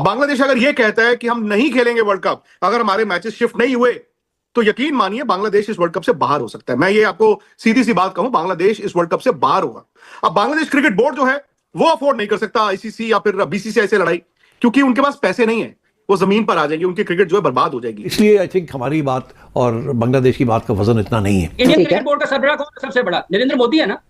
अब बांग्लादेश अगर ये कहता है कि हम नहीं खेलेंगे वर्ल्ड कप, अगर हमारे मैचेस शिफ्ट नहीं हुए, तो यकीन मानिए बांग्लादेश इस वर्ल्ड कप से बाहर हो सकता है। मैं ये आपको सीधी सी बात कहूं, बांग्लादेश इस वर्ल्ड कप से बाहर होगा। अब बांग्लादेश क्रिकेट बोर्ड जो है वो अफोर्ड नहीं कर सकता आईसीसी या फिर बीसीसीआई से लड़ाई, क्योंकि उनके पास पैसे नहीं है, वो जमीन पर आ जाएंगे, उनकी क्रिकेट जो है बर्बाद हो जाएगी। इसलिए आई थिंक हमारी बात और बांग्लादेश की बात का वजन इतना नहीं है। इंडियन क्रिकेट बोर्ड का सरबराह कौन है सबसे बड़ा? नरेंद्र मोदी है ना।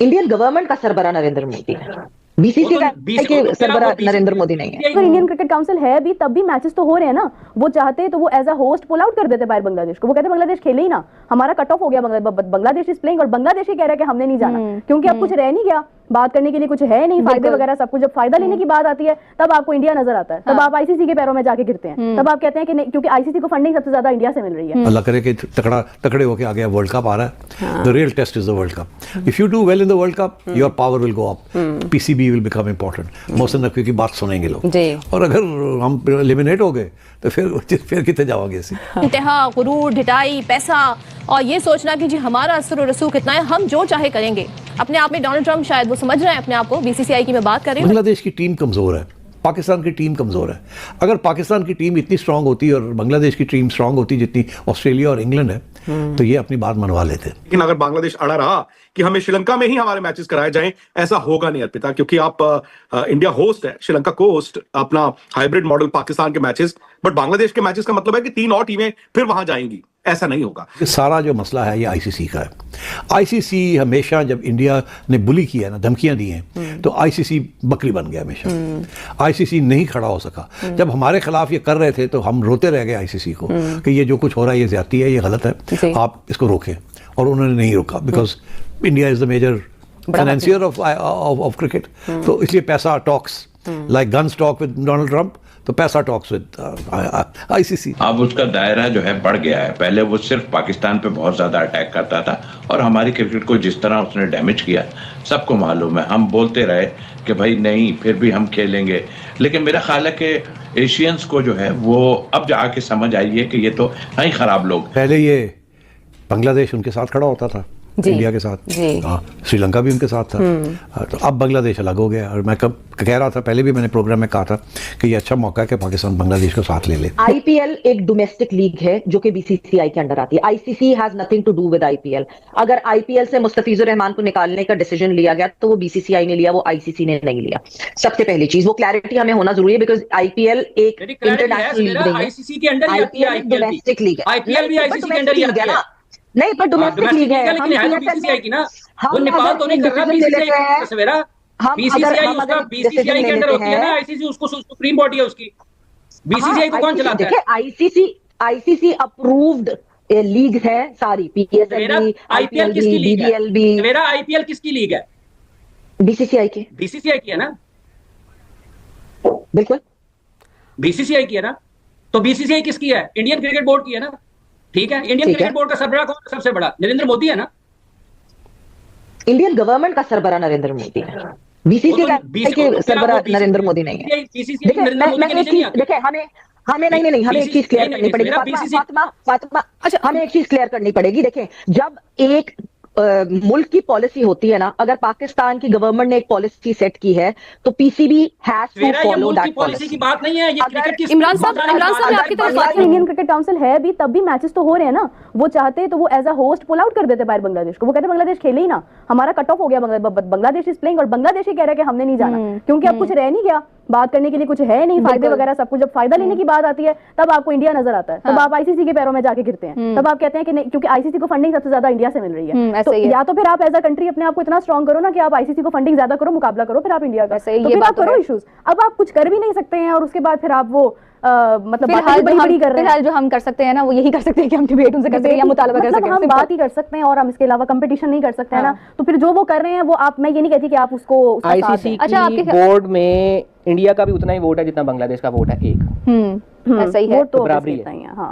इंडियन गवर्नमेंट का सरबराह नरेंद्र मोदी है, बीसीसीआई के सरबराह नरेंद्र मोदी नहीं है। अगर इंडियन क्रिकेट काउंसिल है भी तब भी मैचेस तो हो रहे हैं ना। वो चाहते तो वो as a host pull out कर देते बाहर बांग्लादेश को। वो कहते बांग्लादेश खेले ही ना, हमारा कट ऑफ हो गया, बांग्लादेश इज प्लेइंग, और बांग्लादेश ही कह रहा है कि हमने नहीं जाना, क्योंकि अब कुछ रह नहीं गया, बात करने के लिए कुछ है नहीं, फायदे वगैरह सब कुछ। जब फायदा लेने की बात आती है तब आपको इंडिया नजर आता है, तब आप आईसीसी के पैरों में जाके गिरते हैं, तब आप कहते हैं कि नहीं, क्योंकि आईसीसी को फंडिंग सबसे ज्यादा इंडिया से मिल रही है। अल्लाह करे कि तकड़े होके आ गया, वर्ल्ड कप आ रहा है। The real test is the world cup. If you do well in the world cup, your power will go up, PCB will become important. Mohsin Naqvi की बात सुनेंगे लोग, और अगर हम एलिमिनेट हो गए तो फिर कितने जाओगे? इंतहा, गुरूर, ढिठाई, पैसा और ये सोचना कि जी हमारा असर और रसूख कितना है, हम जो चाहे करेंगे। अपने आप में डोनाल्ड ट्रंप शायद वो समझ रहे हैं अपने आप को, बीसीसीआई की मैं बात कर रही हूँ। बांग्लादेश की टीम कमजोर है, पाकिस्तान की टीम कमजोर है। अगर पाकिस्तान की टीम इतनी स्ट्रांग होती और बांग्लादेश की टीम स्ट्रांग होती जितनी ऑस्ट्रेलिया और इंग्लैंड है, तो ये अपनी बात मनवा लेते। लेकिन अगर बांग्लादेश अड़ा रहा कि हमें श्रीलंका में ही हमारे मैचेस कराए जाएं, ऐसा होगा नहीं अर्पिता, क्योंकि आप इंडिया होस्ट है, श्रीलंका को होस्ट, अपना हाइब्रिड मॉडल पाकिस्तान के मैचेस, बट बांग्लादेश के मैचेस का मतलब है कि 3 और टीमें फिर वहां जाएंगी, ऐसा नहीं होगा। ये सारा जो मसला है ये आईसीसी का है। आईसीसी हमेशा जब इंडिया ने बुली किया ना, धमकियां दी हैं, तो आईसीसी बकरी बन गया हमेशा। आईसीसी नहीं खड़ा हो सका। जब हमारे खिलाफ ये कर रहे थे तो हम रोते रह गए आईसीसी को कि ये जो कुछ हो रहा है ये ज्यादती है, ये गलत है, आप इसको रोकें, और उन्होंने नहीं रोका, because India is the major financier of cricket. तो इसलिए पैसा talks, like guns talk with Donald Trump, तो पैसा टॉक्स विद आईसीसी। अब उसका दायरा जो है बढ़ गया है। पहले वो सिर्फ पाकिस्तान पे बहुत ज्यादा अटैक करता था, और हमारी क्रिकेट को जिस तरह उसने डैमेज किया सबको मालूम है। हम बोलते रहे कि भाई नहीं, फिर भी हम खेलेंगे, लेकिन मेरा ख्याल है कि एशियंस को जो है वो अब जाके समझ आई है कि ये तो हैं ही खराब लोग। पहले ये बांग्लादेश उनके साथ खड़ा होता था, इंडिया के साथ, हाँ, श्रीलंका भी उनके साथ था, तो अब बांग्लादेश अलग हो गया। और मैं कब कह रहा था, पहले भी मैंने प्रोग्राम में कहा था कि ये अच्छा मौका है कि पाकिस्तान बांग्लादेश को साथ ले ले। आईपीएल एक डोमेस्टिक लीग है जो कि बीसीसीआई के अंडर आती है। ICC has nothing to do with IPL. अगर आईपीएल से मुस्तफिजुर रहमान को निकालने का डिसीजन लिया गया तो वो बीसीसीआई ने लिया, वो आईसीसी ने नहीं लिया। सबसे पहली चीज, वो क्लैरिटी हमें होना जरूरी है, बिकॉज आईपीएल एक इंटरनेशनल लीग नहीं है, आईसीसी के अंडर ही आती है। डोमेस्टिक लीग है, आईपीएल भी आईसीसी के अंडर ही आती है। नहीं, पर डोमेस्टिक लीग है, लेकिन है तो बीसीसीआई की ना। वो नेपाल तो नहीं कर रहा बीसीसीआई का सवेरा। बीसीसीआई उसका बीसीसीआई के अंडर होती है ना, आईसीसी उसको सुप्रीम बॉडी है उसकी। बीसीसीआई को कौन चलाता है? आईसीसी अप्रूव्ड लीग है सारी, पीएसएल, आईपीएल किसकी लीग है? मेरा आईपीएल किसकी लीग है? बीसीसीआई की। बीसीसीआई की है ना, बिल्कुल बीसीसीआई की है ना। तो बीसीसीआई किसकी है? इंडियन क्रिकेट बोर्ड की है ना। ठीक है, इंडियन क्रिकेट बोर्ड का सरबराह कौन है सबसे बड़ा? नरेंद्र मोदी है ना। इंडियन गवर्नमेंट का सरबराह नरेंद्र मोदी है, बीसीसीआई के सरबराह नरेंद्र मोदी नहीं है। देखिए हमें नहीं, हमें एक चीज क्लियर करनी पड़ेगी फातिमा, अच्छा, हमें एक चीज क्लियर करनी पड़ेगी। देखें, जब एक मुल्क की पॉलिसी होती है ना, अगर पाकिस्तान की गवर्नमेंट ने एक पॉलिसी सेट की है तो PCB has to follow that policy की बात नहीं है। ये क्रिकेट की इमरान साहब आपकी तरफ बात है। इंडियन क्रिकेट काउंसिल है भी तब भी मैचेस तो हो रहे हैं ना। वो चाहते तो वो as a host pull out कर देते बाहर बांग्लादेश को। वो कहते बांग्लादेश खेले ही ना, हमारा कट ऑफ हो गया, बांग्लादेश इज प्लेइंग, और बांग्लादेश ही कह रहा है कि हमने नहीं जाना, क्योंकि अब कुछ रह नहीं गया, बात करने के लिए कुछ है नहीं, फायदे वगैरह सब कुछ। जब फायदा लेने की बात आती है तब आपको इंडिया नजर आता है, तब आप आईसीसी के पैरों में जाके गिरते हैं, तब आप कहते हैं कि नहीं, क्योंकि आईसीसी को फंडिंग सबसे ज्यादा इंडिया से मिल रही है। तो या तो फिर आप एज अ कंट्री अपने आप को इतना स्ट्रांग करो ना कि आप आईसीसी को फंडिंग ज्यादा करो, मुकाबला करो, फिर आप इंडिया का, तो फिर आप करो इश्यूज। अब आप कुछ कर भी नहीं सकते हैं, और उसके बाद फिर आप वो मतलब फिलहाल जो हम कर सकते हैं ना, वो यही कर सकते हैं कि हम डिबेट उनसे कर सकते हैं या मुतालबा कर सकते हैं, हम बात ही कर सकते हैं, और हम इसके अलावा कंपटीशन नहीं कर सकते हैं ना। तो फिर जो वो कर रहे हैं वो आप, मैं ये नहीं कहती कि आप उसको आईसीसी की बोर्ड में इंडिया का भी उतना ही वोट है जितना बांग्लादेश का वोट है, एक। ऐसा ही है, तो बराबरी है,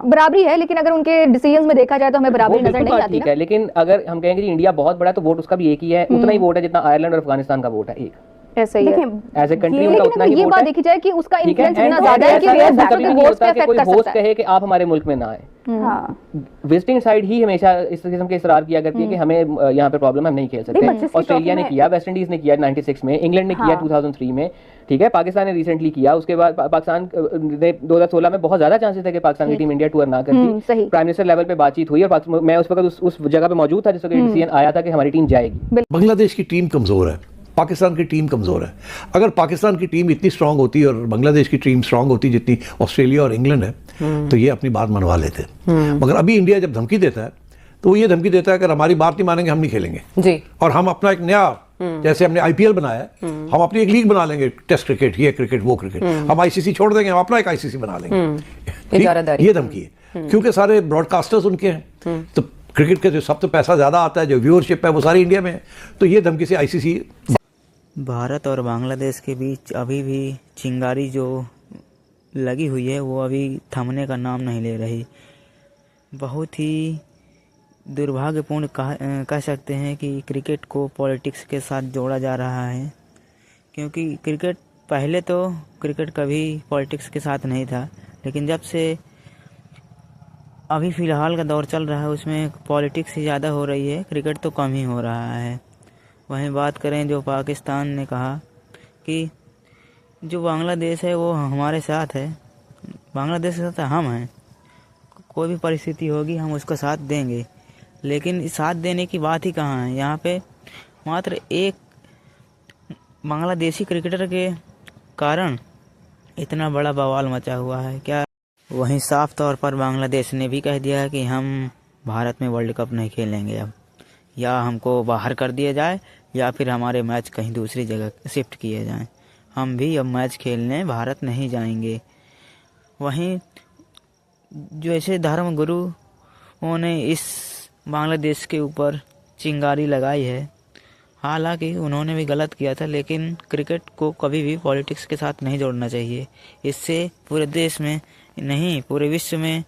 बराबरी है। लेकिन अगर उनके डिसीजंस में देखा जाए तो हमें बराबरी नजर नहीं आती है। लेकिन अगर हम कहेंगे कि इंडिया बहुत बड़ा, तो वोट उसका भी एक ही है, उतना ही वोट है जितना आयरलैंड और अफगानिस्तान का वोट है, एक। ऐसा ही है, एज ए कंट्री उनका उतना ही ये बात देखी जाए कि उसका इन्फ्लुएंस इतना ज्यादा है कि वो होस्ट पे अफेक्ट कर सकता है। होस्ट कहे कि आप हमारे मुल्क में ना आए, हाँ विजिटिंग साइड ही हमेशा इस किस्म के इसरार किया करती है कि हमें यहाँ पे प्रॉब्लम, हम नहीं खेल सकते। ऑस्ट्रेलिया ने किया, वेस्ट इंडीज ने किया 96 में, इंग्लैंड ने किया 2003 में, ठीक है, पाकिस्तान ने रिसेंटली किया। उसके बाद पाकिस्तान ने 2016 में बहुत ज्यादा चांसेस थे कि पाकिस्तान की टीम इंडिया टूर ना करती। प्राइम मिनिस्टर लेवल पे बातचीत हुई और मैं उस वक्त उस जगह पे मौजूद था जिस वक्त डिसीजन आया था कि हमारी टीम जाएगी। बांग्लादेश की टीम कमजोर है, पाकिस्तान की टीम कमजोर है। अगर पाकिस्तान की टीम इतनी स्ट्रांग होती और बांग्लादेश की टीम स्ट्रांग होती जितनी ऑस्ट्रेलिया और इंग्लैंड है, तो ये अपनी बात मनवा लेते। मगर अभी इंडिया जब धमकी देता है तो वो ये धमकी देता है कि अगर हमारी बात नहीं मानेंगे हम नहीं खेलेंगे जी। और हम अपना एक नया, जैसे हमने आईपीएल बनाया है, हम अपनी एक लीग बना लेंगे, टेस्ट क्रिकेट, ये क्रिकेट, वो क्रिकेट, हम आईसीसी छोड़ देंगे, हम अपना एक आईसीसी बना लेंगे। ये धमकी है, क्योंकि सारे ब्रॉडकास्टर्स उनके हैं, तो क्रिकेट के जो सबसे पैसा ज्यादा आता है, जो व्यूअरशिप है, वो सारी इंडिया में है। तो ये धमकी से आईसीसी। भारत और बांग्लादेश के बीच अभी भी चिंगारी जो लगी हुई है वो अभी थमने का नाम नहीं ले रही। बहुत ही दुर्भाग्यपूर्ण कह सकते हैं कि क्रिकेट को पॉलिटिक्स के साथ जोड़ा जा रहा है, क्योंकि क्रिकेट पहले तो क्रिकेट कभी पॉलिटिक्स के साथ नहीं था, लेकिन जब से अभी फ़िलहाल का दौर चल रहा है उसमें पॉलिटिक्स ही ज़्यादा हो रही है, क्रिकेट तो कम ही हो रहा है। वहीं बात करें जो पाकिस्तान ने कहा कि जो बांग्लादेश है वो हमारे साथ है, बांग्लादेश के साथ हम हैं, कोई भी परिस्थिति होगी हम उसका साथ देंगे। लेकिन साथ देने की बात ही कहाँ है, यहाँ पे मात्र एक बांग्लादेशी क्रिकेटर के कारण इतना बड़ा बवाल मचा हुआ है क्या। वहीं साफ तौर पर बांग्लादेश ने भी कह दिया है कि हम भारत में वर्ल्ड कप नहीं खेलेंगे अब, या हमको बाहर कर दिया जाए या फिर हमारे मैच कहीं दूसरी जगह शिफ्ट किए जाएं, हम भी अब मैच खेलने भारत नहीं जाएंगे। वहीं जो ऐसे धर्म गुरुओं ने इस बांग्लादेश के ऊपर चिंगारी लगाई है, हालांकि उन्होंने भी गलत किया था, लेकिन क्रिकेट को कभी भी पॉलिटिक्स के साथ नहीं जोड़ना चाहिए। इससे पूरे देश में नहीं पूरे विश्व में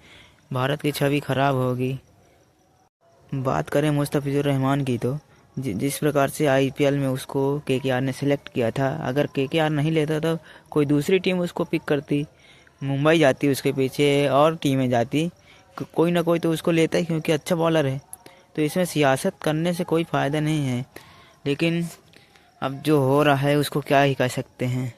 भारत की छवि खराब होगी। बात करें मुस्तफिजुर रहमान की तो जिस प्रकार से आईपीएल में उसको केकेआर ने सिलेक्ट किया था, अगर केकेआर नहीं लेता तो कोई दूसरी टीम उसको पिक करती, मुंबई जाती उसके पीछे और टीमें जाती, कोई ना कोई तो उसको लेता ही, क्योंकि अच्छा बॉलर है। तो इसमें सियासत करने से कोई फ़ायदा नहीं है, लेकिन अब जो हो रहा है उसको क्या ही कह सकते हैं।